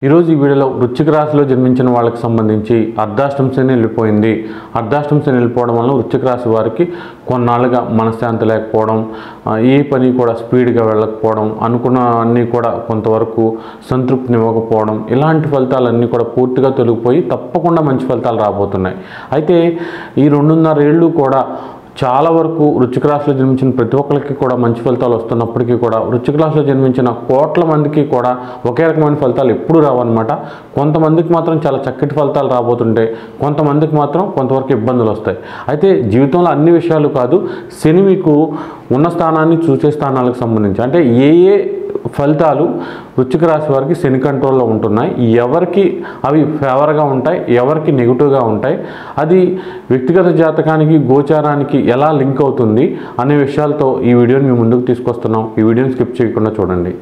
ఈరోజు ఈ వీడియోలో వృశ్చిక రాశిలో జన్మించిన వాళ్ళకి సంబంధించి అర్ధాష్టమ శని వెళ్ళిపోయింది. అర్ధాష్టమ శని వెళ్ళిపోవడం వల్ల వృశ్చిక రాశి వారికి కొన్నాళ్ళుగా మనశ్శాంతి లేకపోవడం, ఏ పని కూడా స్పీడ్గా వెళ్ళకపోవడం, అనుకున్నవన్నీ కూడా కొంతవరకు సంతృప్తిని ఇవ్వకపోవడం, ఇలాంటి ఫలితాలన్నీ కూడా పూర్తిగా తొలగిపోయి తప్పకుండా మంచి ఫలితాలు రాబోతున్నాయి. అయితే ఈ 2.5 ఏళ్ళు కూడా చాలా వరకు వృశ్చిక రాశిలో జన్మించిన ప్రతి ఒక్కరికి కూడా మంచి ఫలితాలు వస్తున్నప్పటికీ కూడా వృశ్చిక రాశిలో జన్మించిన కోట్ల మందికి కూడా ఒకే రకమైన ఫలితాలు ఎప్పుడు రావన్నమాట. కొంతమందికి మాత్రం చాలా చక్కటి ఫలితాలు రాబోతుంటే కొంతమందికి మాత్రం కొంతవరకు ఇబ్బందులు వస్తాయి. అయితే జీవితంలో అన్ని విషయాలు కాదు, శని మీకు ఉన్న స్థానాన్ని చూసే స్థానాలకు సంబంధించి అంటే ఏ ఫలితాలు వృశ్చిక రాశి వారికి శని కంట్రోల్లో ఉంటున్నాయి, ఎవరికి అవి ఫేవర్గా ఉంటాయి, ఎవరికి నెగిటివ్గా ఉంటాయి, అది వ్యక్తిగత జాతకానికి గోచారానికి ఎలా లింక్ అవుతుంది అనే విషయాలతో ఈ వీడియోని మీ ముందుకు తీసుకొస్తున్నాం. ఈ వీడియోని స్కిప్ చేయకుండా చూడండి.